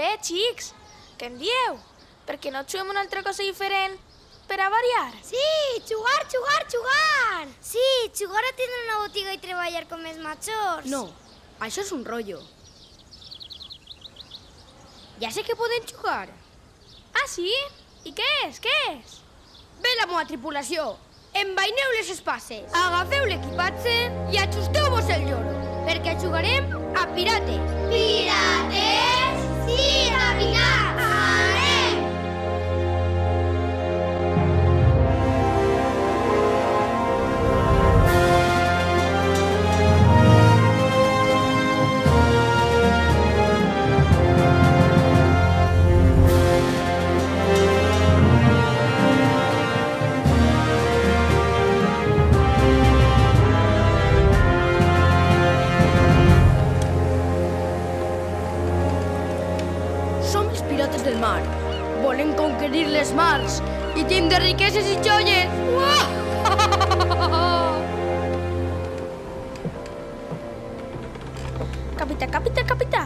Bé, xics, què en dieu? Per què no juguem una altra cosa diferent per a variar? Sí, jugar! Sí, jugar a tindre una botiga i treballar com els majors. No, això és un rotllo. Ja sé que podem jugar. Ah, sí? I què és? Ve la meva tripulació. Envaineu les espases, agafeu l'equipatge i ajusteu-vos el lloro, perquè jugarem a pirates. Pirates? Sí, capità! Anem! Som els pirates del mar. Volem conquerir les mars i tindre riqueses i joies. Capità,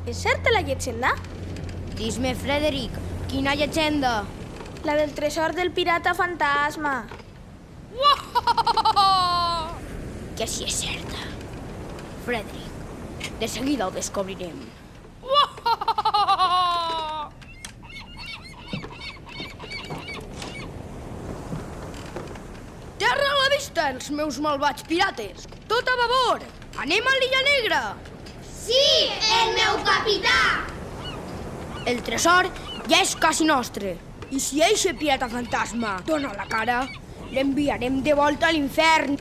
és certa la llegenda? Dis-me, Frederic, quina llegenda? La del tresor del pirata fantasma. Que sí és certa. Frederic, de seguida ho descobrirem. Terra a la vista, els meus malvats pirates! Tot a babord! Anem a l'Illa Negra! Sí, el meu capità! El tresor ja és quasi nostre. I si eixe pirata fantasma dona la cara, l'enviarem de volta a l'infern.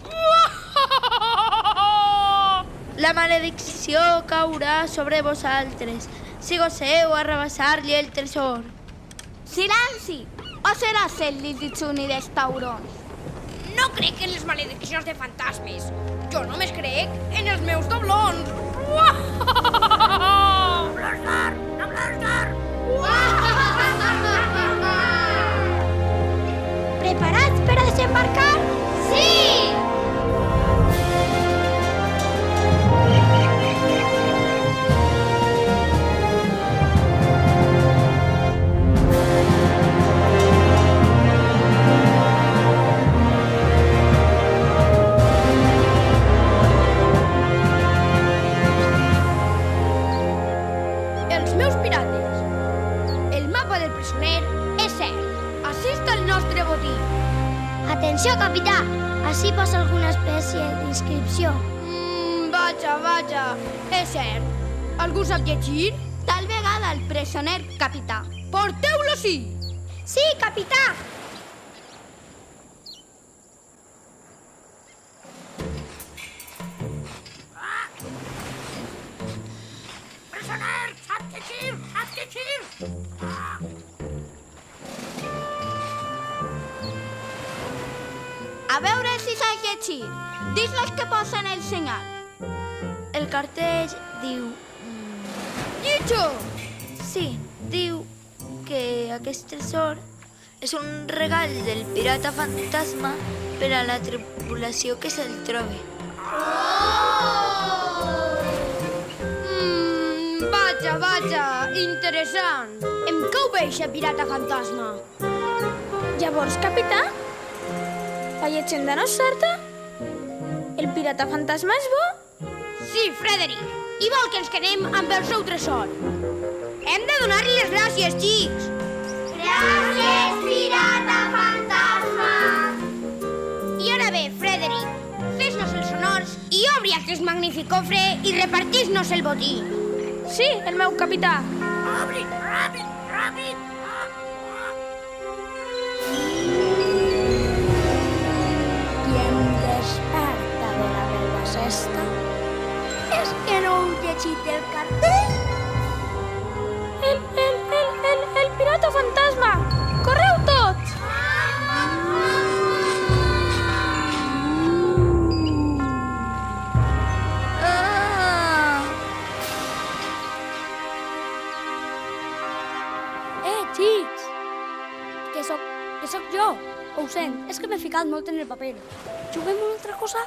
La maledicció caurà sobre vosaltres si goseu arrabassar-li el tresor. Silenci! O seràs el Lilitsuni dels taurons? No crec en les malediccions de fantasmes. Jo només crec en els meus doblons. Preparats per a desembarcar? Sí! Els meus pirates. El mapa del presoner és cert. Ací està el nostre botí. Atenció, capità! Ací posa alguna espècie d'inscripció. Vaja, és cert. Algú sap llegir? Tal vegada el presoner, capità. Porteu-lo sí! Sí, capità! A veure si saps llegir. Dis-nos què posa en el senyal. El cartell diu... Llitjo! Sí, diu que aquest tresor és un regal del pirata fantasma per a la tripulació que se'l trobi. Vaja, interessant. Em cau bé eixe pirata fantasma. Llavors, capità, la llegenda no és certa? El pirata fantasma és bo? Sí, Frederic, i vol que ens quedem amb el seu tresor. Hem de donar-li les gràcies, xics. Gràcies, pirata fantasma! I ara bé, Frederic, fes-nos els honors i obri aquest magnífic cofre i repartís-nos el botí. Sí, el meu capità. Qui em desperta de la meva cesta és que no heu llegit el cartell. El pirata fantasma! Correu tots! Xics! Que sóc jo. Ho sent, és que m'he ficat molt en el paper. Juguem a una altra cosa?